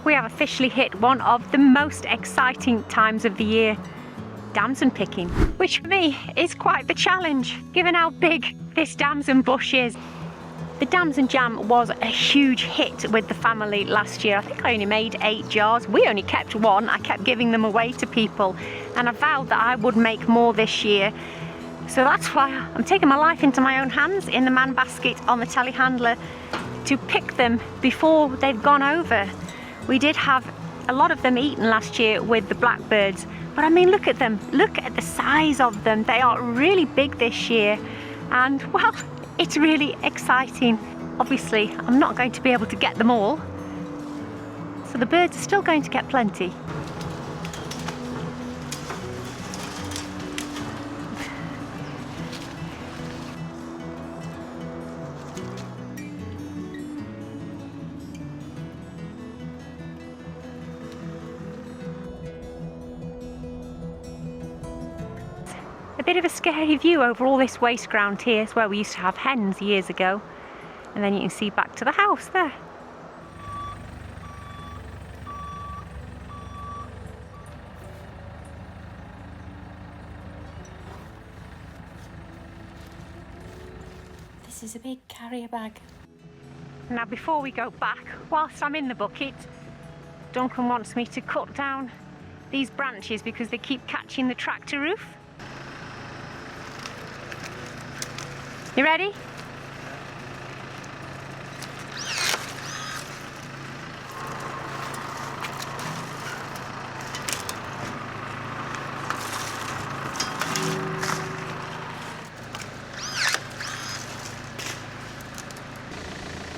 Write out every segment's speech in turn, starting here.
we have officially hit one of the most exciting times of the year, damson picking, which for me is quite the challenge, given how big this damson bush is. The damson jam was a huge hit with the family last year. I think I only made 8 jars. We only kept 1. I kept giving them away to people, and I vowed that I would make more this year. So that's why I'm taking my life into my own hands in the man basket on the telehandler to pick them before they've gone over. We did have a lot of them eaten last year with the blackbirds, but I mean, look at them. Look at the size of them. They are really big this year, and well, it's really exciting. Obviously, I'm not going to be able to get them all, so the birds are still going to get plenty. A bit of a scary view over all this waste ground here. It's where we used to have hens years ago. And then you can see back to the house there. This is a big carrier bag. Now before we go back, whilst I'm in the bucket, Duncan wants me to cut down these branches because they keep catching the tractor roof. You ready?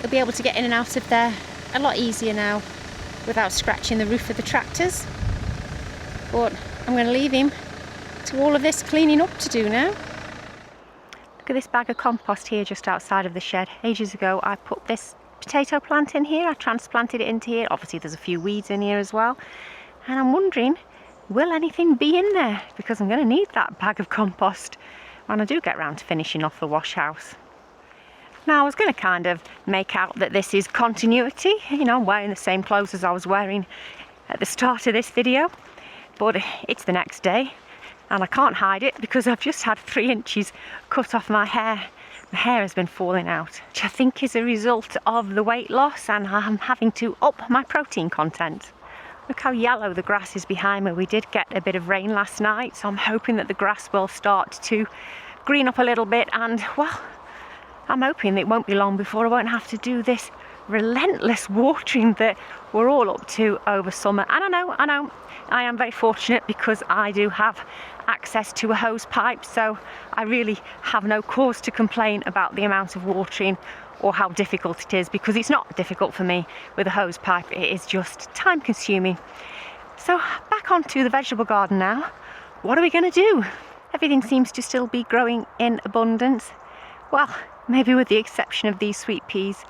You'll be able to get in and out of there a lot easier now without scratching the roof of the tractors. But I'm going to leave him to all of this cleaning up to do now. Look at this bag of compost here just outside of the shed. Ages ago I put this potato plant in here. I transplanted it into here. Obviously there's a few weeds in here as well. And I'm wondering, will anything be in there? Because I'm going to need that bag of compost when I do get round to finishing off the wash house. Now I was going to kind of make out that this is continuity. You know, I'm wearing the same clothes as I was wearing at the start of this video. But it's the next day. And I can't hide it because I've just had 3 inches cut off my hair. My hair has been falling out, which I think is a result of the weight loss, and I'm having to up my protein content. Look how yellow the grass is behind me. We did get a bit of rain last night, so I'm hoping that the grass will start to green up a little bit, and well, I'm hoping it won't be long before I won't have to do this relentless watering that we're all up to over summer. And I know, I am very fortunate because I do have access to a hose pipe, so I really have no cause to complain about the amount of watering or how difficult it is, because it's not difficult for me with a hose pipe. It is just time consuming. So back onto the vegetable garden now. What are we going to do? Everything seems to still be growing in abundance. Well, maybe with the exception of these sweet peas.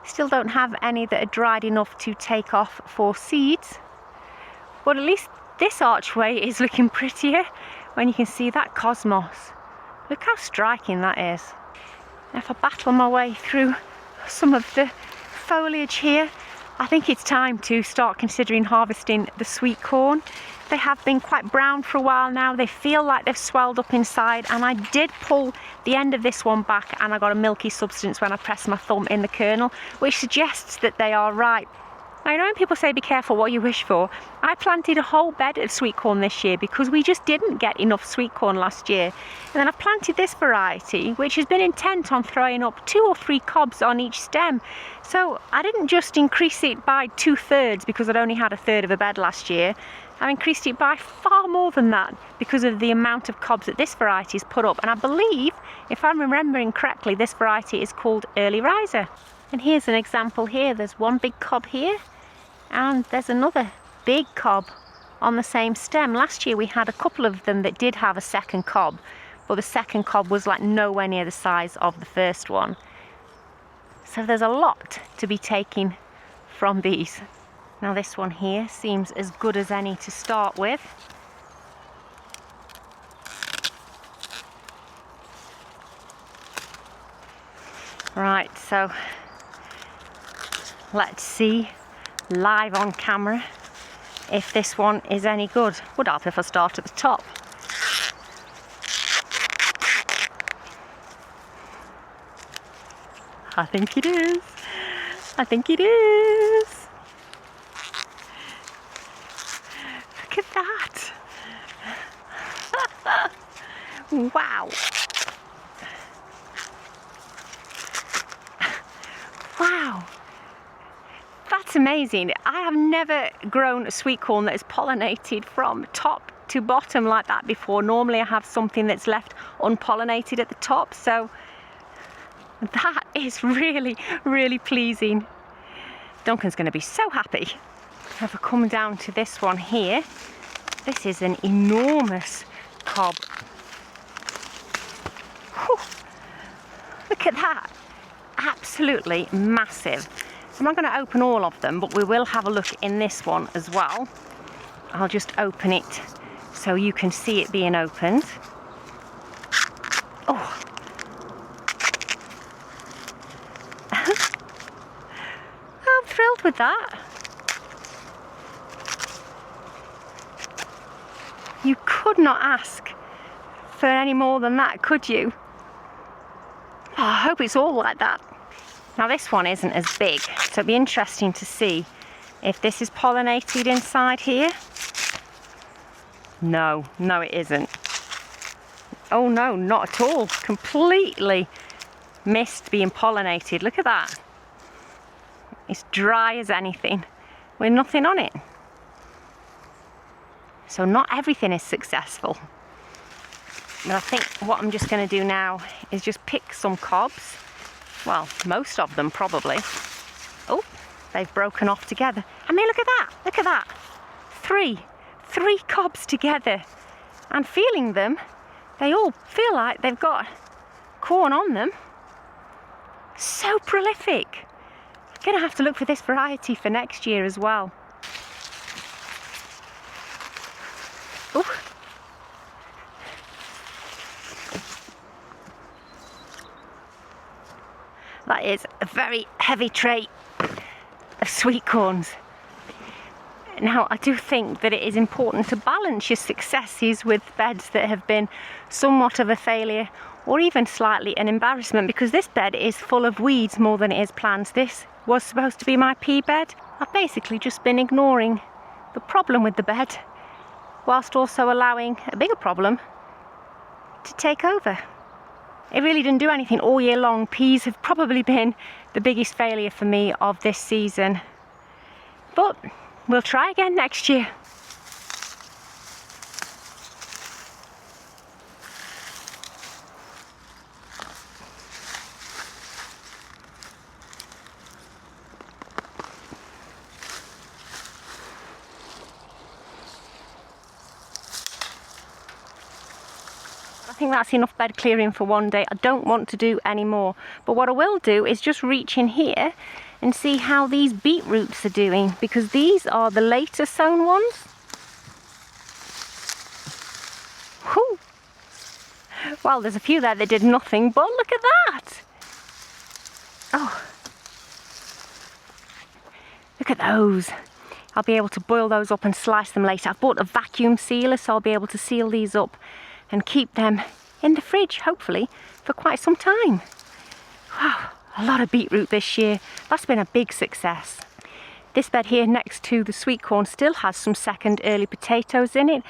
Still don't have any that are dried enough to take off for seeds. But at least this archway is looking prettier when you can see that cosmos. Look how striking that is. Now if I battle my way through some of the foliage here, I think it's time to start considering harvesting the sweet corn. They have been quite brown for a while now. They feel like they've swelled up inside, and I did pull the end of this one back and I got a milky substance when I pressed my thumb in the kernel, which suggests that they are ripe. Now, you know when people say be careful what you wish for? I planted a whole bed of sweet corn this year because we just didn't get enough sweet corn last year. And then I've planted this variety, which has been intent on throwing up 2 or 3 cobs on each stem. So I didn't just increase it by 2/3 because I'd only had 1/3 of a bed last year. I've increased it by far more than that because of the amount of cobs that this variety has put up. And I believe, if I'm remembering correctly, this variety is called Early Riser. And here's an example here. There's one big cob here, and there's another big cob on the same stem. Last year we had a couple of them that did have a second cob, but the second cob was like nowhere near the size of the first one. So there's a lot to be taken from these. Now this one here seems as good as any to start with. Right, so let's see live on camera if this one is any good. Would help if I start at the top. I think it is. I think it is. Look at that. Wow. Wow. That's amazing. I have never grown a sweet corn that is pollinated from top to bottom like that before. Normally I have something that's left unpollinated at the top, so that is really, really pleasing. Duncan's going to be so happy. If I come down to this one here, this is an enormous cob. Whew. Look at that. Absolutely massive. I'm not going to open all of them, but we will have a look in this one as well. I'll just open it so you can see it being opened. Oh. I'm thrilled with that. You could not ask for any more than that, could you? Oh, I hope it's all like that. Now this one isn't as big, so it'd be interesting to see if this is pollinated inside here. No, no it isn't. Oh no, not at all. Completely missed being pollinated. Look at that. It's dry as anything, with nothing on it. So not everything is successful. But I think what I'm just going to do now is just pick some cobs. Well, most of them probably. Oh, they've broken off together. I mean, look at that. Look at that. Three cobs together. And feeling them, they all feel like they've got corn on them. So prolific. I'm going to have to look for this variety for next year as well. Ooh. That is a very heavy tray of sweet corns. Now, I do think that it is important to balance your successes with beds that have been somewhat of a failure or even slightly an embarrassment, because this bed is full of weeds more than it is plants. This was supposed to be my pea bed. I've basically just been ignoring the problem with the bed whilst also allowing a bigger problem to take over. It really didn't do anything all year long. Peas have probably been the biggest failure for me of this season. But we'll try again next year. I think that's enough bed clearing for one day. I don't want to do any more. But what I will do is just reach in here and see how these beetroots are doing, because these are the later sown ones. Whew. Well, there's a few there that did nothing, but look at that. Oh, look at those. I'll be able to boil those up and slice them later. I've bought a vacuum sealer, so I'll be able to seal these up and keep them in the fridge, hopefully, for quite some time. Wow, a lot of beetroot this year. That's been a big success. This bed here next to the sweet corn still has some second early potatoes in it.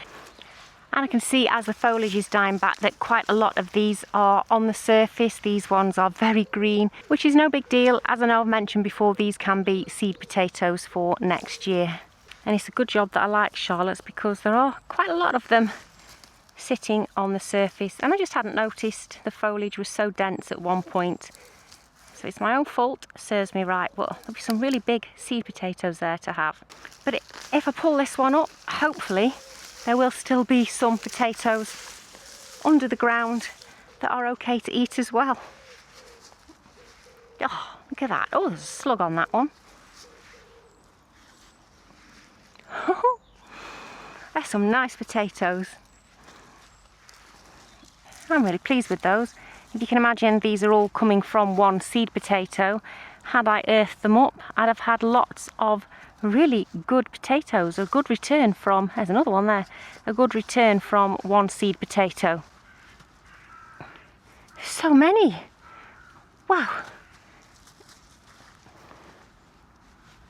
And I can see as the foliage is dying back that quite a lot of these are on the surface. These ones are very green, which is no big deal. As I know I've mentioned before, these can be seed potatoes for next year. And it's a good job that I like Charlottes, because there are quite a lot of them sitting on the surface, and I just hadn't noticed the foliage was so dense at one point. So it's my own fault, serves me right. Well, there'll be some really big seed potatoes there to have. But if I pull this one up, hopefully there will still be some potatoes under the ground that are okay to eat as well. Oh, look at that. Oh, there's a slug on that one. There's some nice potatoes. I'm really pleased with those. If you can imagine, these are all coming from one seed potato. Had I earthed them up, I'd have had lots of really good potatoes, a good return from, there's another one there, a good return from one seed potato. So many. Wow.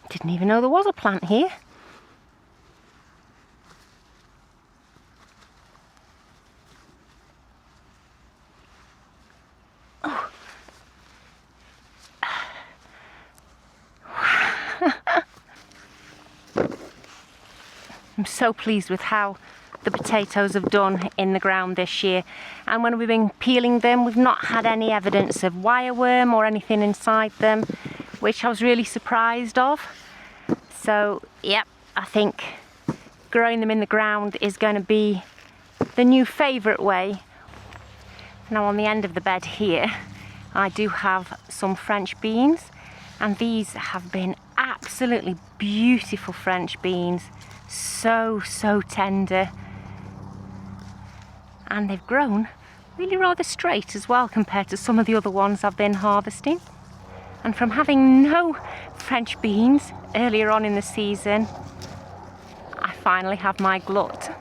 Didn't even know there was a plant here. Oh. I'm so pleased with how the potatoes have done in the ground this year, and when we've been peeling them we've not had any evidence of wireworm or anything inside them, which I was really surprised of. So yep, I think growing them in the ground is going to be the new favourite way. Now on the end of the bed here I do have some French beans, and these have been absolutely beautiful French beans, so tender, and they've grown really rather straight as well compared to some of the other ones I've been harvesting. And from having no French beans earlier on in the season, I finally have my glut.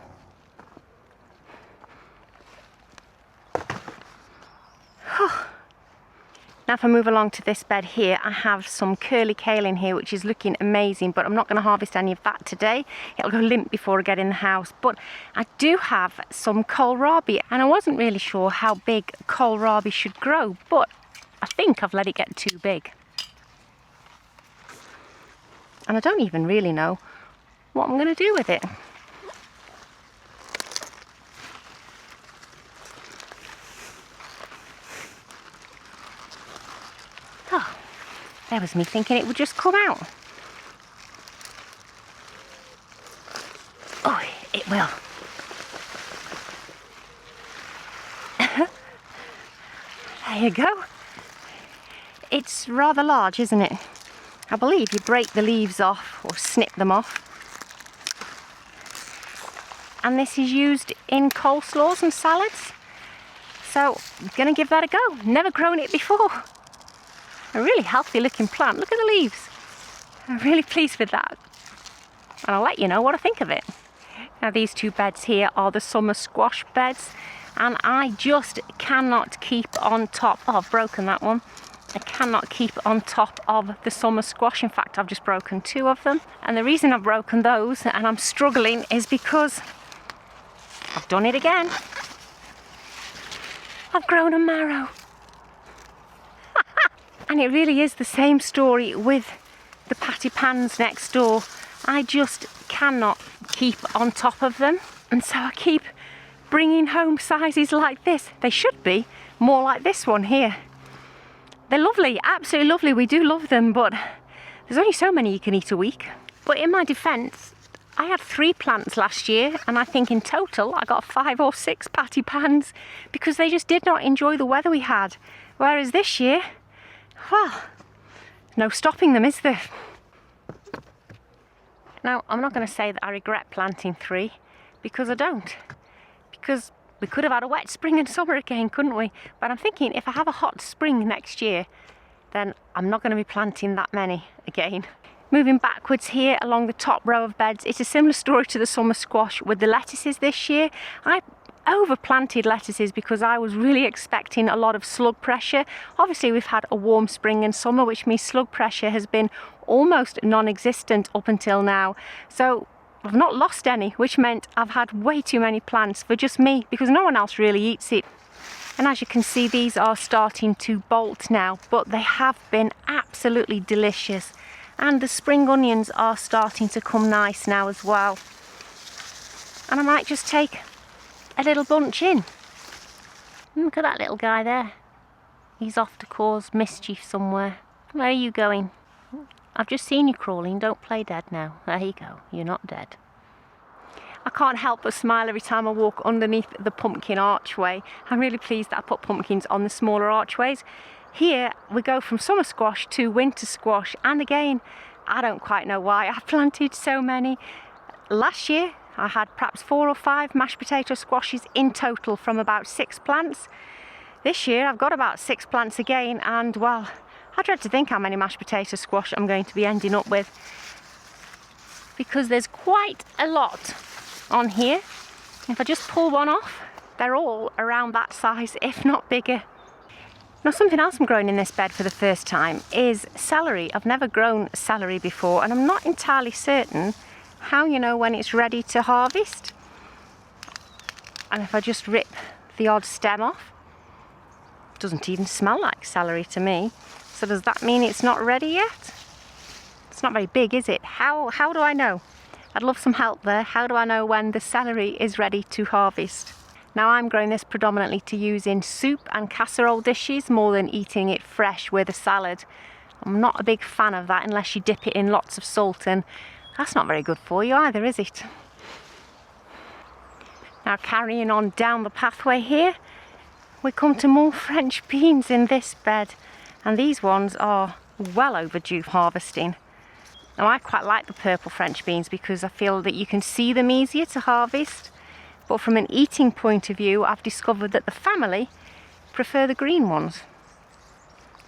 Now if I move along to this bed here, I have some curly kale in here which is looking amazing, but I'm not going to harvest any of that today. It'll go limp before I get in the house. But I do have some kohlrabi, and I wasn't really sure how big kohlrabi should grow, but I think I've let it get too big. And I don't even really know what I'm going to do with it. Oh, there was me thinking it would just come out. Oh, it will. There you go. It's rather large, isn't it? I believe you break the leaves off or snip them off. And this is used in coleslaws and salads. So I'm going to give that a go. Never grown it before. A really healthy looking plant. Look at the leaves. I'm really pleased with that. And I'll let you know what I think of it. Now these two beds here are the summer squash beds. And I just cannot keep on top. Oh, I've broken that one. I cannot keep on top of the summer squash. In fact, I've just broken two of them. And the reason I've broken those and I'm struggling is because I've done it again. I've grown a marrow. And it really is the same story with the patty pans next door. I just cannot keep on top of them. And so I keep bringing home sizes like this. They should be more like this one here. They're lovely, absolutely lovely. We do love them, but there's only so many you can eat a week. But in my defence, I had 3 plants last year, and I think in total I got 5 or 6 patty pans because they just did not enjoy the weather we had. Whereas this year, well, no stopping them, is there? Now, I'm not going to say that I regret planting 3, because I don't. Because we could have had a wet spring and summer again, couldn't we? But I'm thinking if I have a hot spring next year, then I'm not going to be planting that many again. Moving backwards here along the top row of beds, it's a similar story to the summer squash with the lettuces this year. I overplanted lettuces because I was really expecting a lot of slug pressure. Obviously we've had a warm spring and summer, which means slug pressure has been almost non-existent up until now. So I've not lost any, which meant I've had way too many plants for just me because no one else really eats it. And as you can see, these are starting to bolt now, but they have been absolutely delicious. And the spring onions are starting to come nice now as well. And I might just take a little bunch in. Look at that little guy there. He's off to cause mischief somewhere. Where are you going? I've just seen you crawling. Don't play dead now. There you go. You're not dead. I can't help but smile every time I walk underneath the pumpkin archway. I'm really pleased that I put pumpkins on the smaller archways. Here we go from summer squash to winter squash, and again, I don't quite know why I planted so many. Last year I had perhaps 4 or 5 mashed potato squashes in total from about 6 plants. This year I've got about 6 plants again, and well, I dread to think how many mashed potato squash I'm going to be ending up with. because there's quite a lot on here. If I just pull one off, they're all around that size, if not bigger. Now, something else I'm growing in this bed for the first time is celery. I've never grown celery before, and I'm not entirely certain how you know when it's ready to harvest. And if I just rip the odd stem off, it doesn't even smell like celery to me. So does that mean it's not ready yet? It's not very big, is it? How do I know? I'd love some help there. How do I know when the celery is ready to harvest? Now, I'm growing this predominantly to use in soup and casserole dishes more than eating it fresh with a salad. I'm not a big fan of that unless you dip it in lots of salt, and that's not very good for you either, is it? Now, carrying on down the pathway here, we come to more French beans in this bed, and these ones are well overdue harvesting. Now, I quite like the purple French beans because I feel that you can see them easier to harvest. But from an eating point of view, I've discovered that the family prefer the green ones.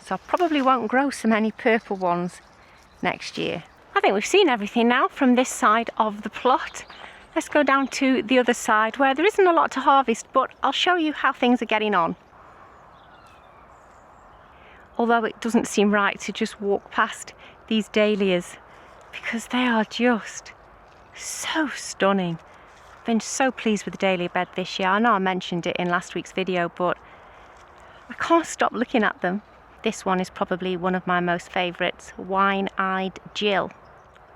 So I probably won't grow so many purple ones next year. I think we've seen everything now from this side of the plot. Let's go down to the other side where there isn't a lot to harvest, but I'll show you how things are getting on. Although it doesn't seem right to just walk past these dahlias because they are just so stunning. Been so pleased with the dahlia bed this year. I know I mentioned it in last week's video, but I can't stop looking at them. This one is probably one of my most favourites, Wine-Eyed Jill,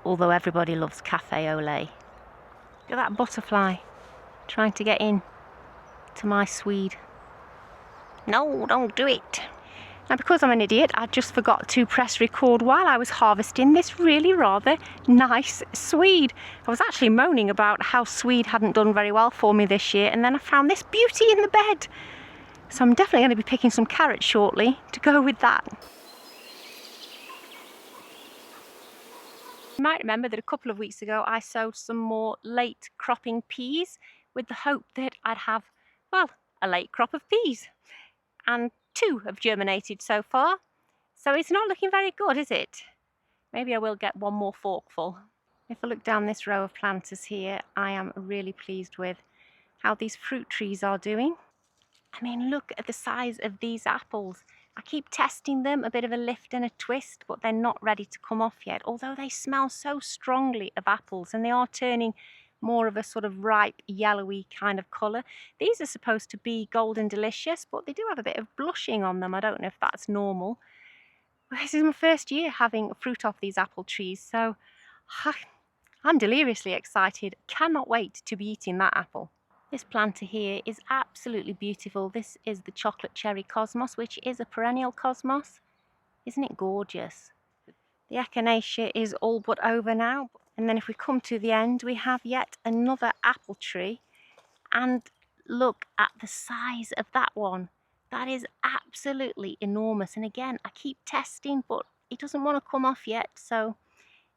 although everybody loves Cafe au lait. Look at that butterfly trying to get in to my swede. No, don't do it. Now, because I'm an idiot, I just forgot to press record while I was harvesting this really rather nice swede. I was actually moaning about how swede hadn't done very well for me this year, and then I found this beauty in the bed. So I'm definitely going to be picking some carrots shortly to go with that. You might remember that a couple of weeks ago I sowed some more late cropping peas with the hope that I'd have, well, a late crop of peas. And 2 have germinated so far, so it's not looking very good, is it? Maybe I will get one more forkful. If I look down this row of planters here, I am really pleased with how these fruit trees are doing. I mean, look at the size of these apples. I keep testing them, a bit of a lift and a twist, but they're not ready to come off yet, although they smell so strongly of apples, and they are turning more of a sort of ripe yellowy kind of colour. These are supposed to be golden delicious, but they do have a bit of blushing on them. I don't know if that's normal. This is my first year having fruit off these apple trees, so I'm deliriously excited. Cannot wait to be eating that apple. This planter here is absolutely beautiful. This is the chocolate cherry cosmos, which is a perennial cosmos. Isn't it gorgeous? The echinacea is all but over now. And then if we come to the end, we have yet another apple tree. And look at the size of that one. That is absolutely enormous. And again, I keep testing, but it doesn't want to come off yet. So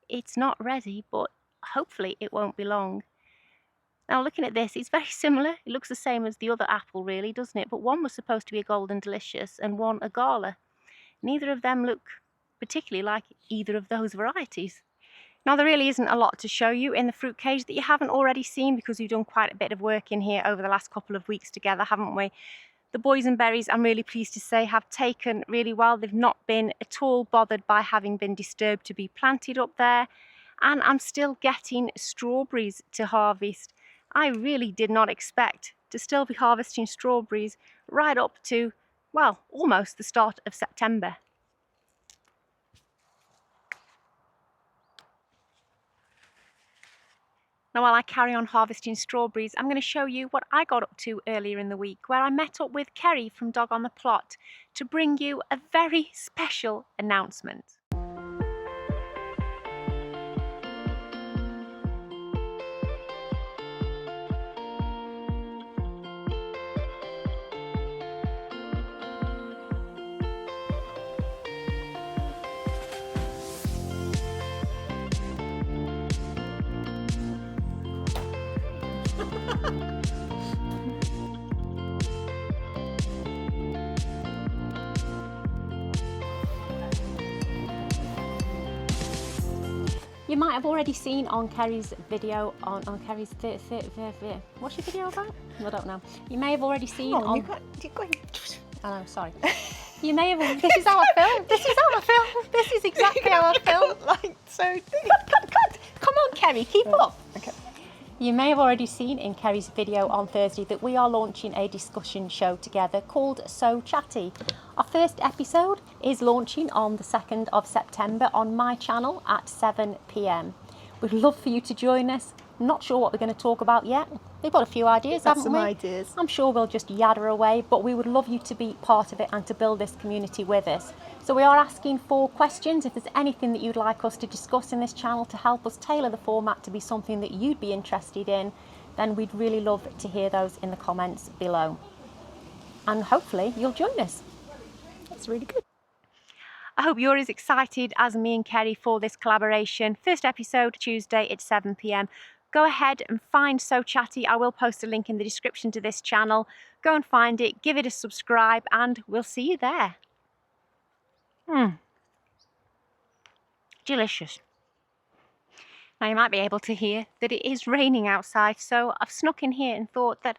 it's not ready, but hopefully it won't be long. Now, looking at this, it's very similar. It looks the same as the other apple, really, doesn't it? But one was supposed to be a golden delicious and one a gala. Neither of them look particularly like either of those varieties. Now, there really isn't a lot to show you in the fruit cage that you haven't already seen, because we've done quite a bit of work in here over the last couple of weeks together, haven't we? The boysenberries, I'm really pleased to say, have taken really well. They've not been at all bothered by having been disturbed to be planted up there. And I'm still getting strawberries to harvest. I really did not expect to still be harvesting strawberries right up to, well, almost the start of September. Now, while I carry on harvesting strawberries, I'm going to show you what I got up to earlier in the week, where I met up with Kerry from Dog on the Plot to bring you a very special announcement. You might have already seen on Kerry's video on Kerry's what's your video about? I don't know. You may have already seen on. You're going. Oh, sorry. You may have. This is how I film. This is how I film. This is exactly how I film. Like so. Cut. Come on, Kerry, keep up. Okay. You may have already seen in Kerry's video on Thursday that we are launching a discussion show together called So Chatty. Our first episode is launching on the 2nd of September on my channel at 7 p.m. We'd love for you to join us. Not sure what we're going to talk about yet. We've got a few ideas, haven't we? Some ideas. I'm sure we'll just yadder away, but we would love you to be part of it and to build this community with us. So we are asking for questions. If there's anything that you'd like us to discuss in this channel to help us tailor the format to be something that you'd be interested in, then we'd really love to hear those in the comments below. And hopefully you'll join us. That's really good. I hope you're as excited as me and Kerry for this collaboration. First episode Tuesday at 7 p.m. Go ahead and find So Chatty. I will post a link in the description to this channel. Go and find it, give it a subscribe, and we'll see you there. Delicious. Now you might be able to hear that it is raining outside, so I've snuck in here and thought that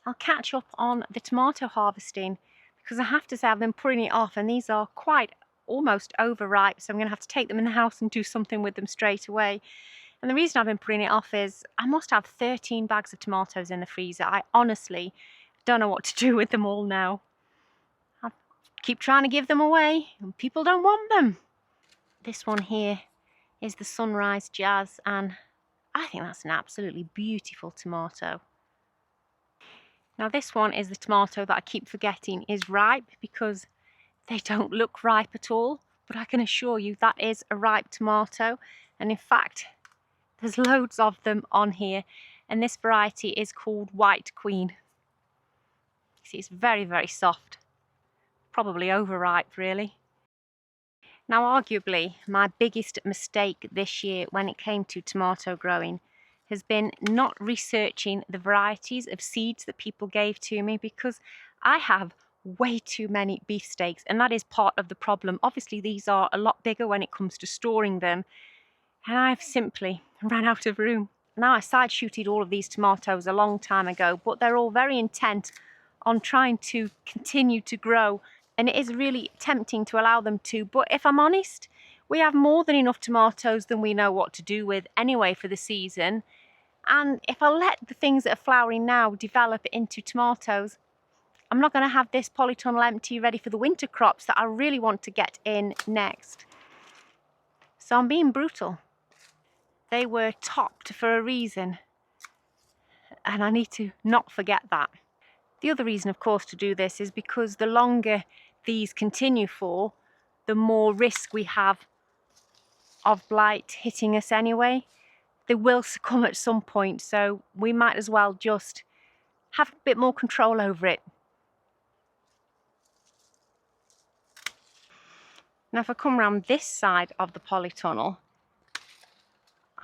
I'll catch up on the tomato harvesting, because I have to say I've been putting it off and these are quite almost overripe, so I'm going to have to take them in the house and do something with them straight away. And the reason I've been putting it off is I must have 13 bags of tomatoes in the freezer. I honestly don't know what to do with them all now. I keep trying to give them away and people don't want them. This one here is the Sunrise Jazz, and I think that's an absolutely beautiful tomato. Now this one is the tomato that I keep forgetting is ripe because they don't look ripe at all, but I can assure you that is a ripe tomato, and in fact there's loads of them on here, and this variety is called White Queen. See, it's very, very soft, probably overripe really. Now arguably my biggest mistake this year when it came to tomato growing has been not researching the varieties of seeds that people gave to me, because I have way too many beefsteaks, and that is part of the problem. Obviously these are a lot bigger when it comes to storing them, and I've simply ran out of room. Now I side shooted all of these tomatoes a long time ago, but they're all very intent on trying to continue to grow, and it is really tempting to allow them to, but if I'm honest, we have more than enough tomatoes than we know what to do with anyway for the season. And if I let the things that are flowering now develop into tomatoes, I'm not going to have this polytunnel empty ready for the winter crops that I really want to get in next. So I'm being brutal. They were topped for a reason, and I need to not forget that. The other reason, of course, to do this is because the longer these continue for, the more risk we have of blight hitting us anyway. They will succumb at some point, so we might as well just have a bit more control over it. Now if I come around this side of the polytunnel,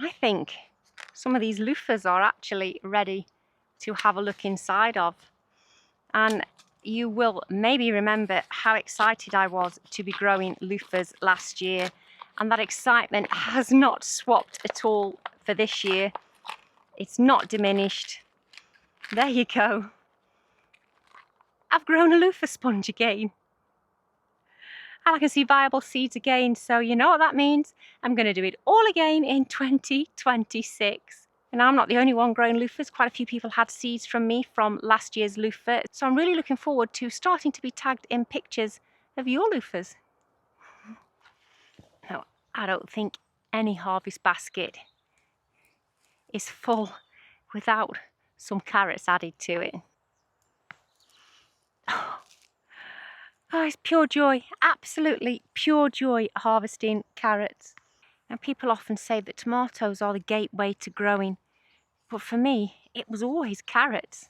I think some of these loofahs are actually ready to have a look inside of. And you will maybe remember how excited I was to be growing loofahs last year, and that excitement has not swapped at all for this year. It's not diminished. There you go. I've grown a loofah sponge again. And I can see viable seeds again, so you know what that means. I'm going to do it all again in 2026. And I'm not the only one growing loofahs. Quite a few people had seeds from me from last year's loofah. So I'm really looking forward to starting to be tagged in pictures of your loofahs. Now, I don't think any harvest basket is full without some carrots added to it. Oh, it's pure joy, absolutely pure joy harvesting carrots. Now people often say that tomatoes are the gateway to growing, but for me it was always carrots.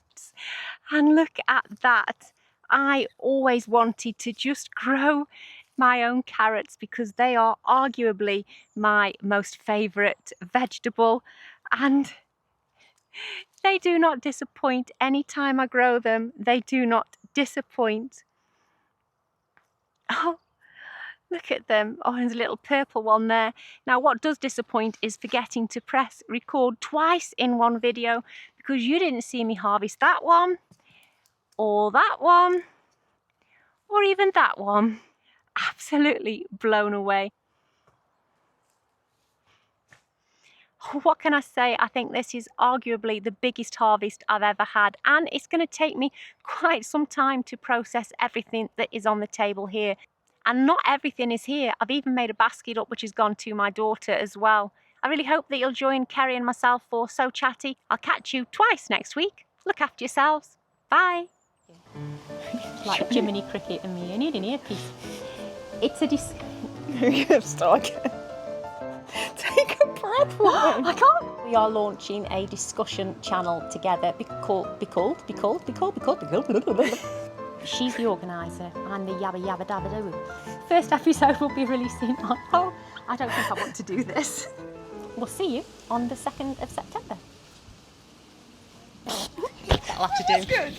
And look at that. I always wanted to just grow my own carrots because they are arguably my most favourite vegetable, and they do not disappoint. Anytime I grow them, they do not disappoint. Oh, Look at them. Oh, there's a little purple one there. Now, what does disappoint is forgetting to press record twice in one video, because you didn't see me harvest that one, or that one, or even that one. Absolutely blown away. What can I say? I think this is arguably the biggest harvest I've ever had, and it's going to take me quite some time to process everything that is on the table here. And not everything is here. I've even made a basket up which has gone to my daughter as well. I really hope that you'll join Kerry and myself for So Chatty. I'll catch you twice next week. Look after yourselves. Bye. Like Jiminy Cricket and me, I need an earpiece. It's a Start again. Take a breath, woman. I can't. We are launching a discussion channel together. Be called. She's the organiser. I'm the yabba yabba dabba doo. First episode will be releasing on. Oh, I don't think I want to do this. We'll see you on the 2nd of September. That'll have to do. That's good.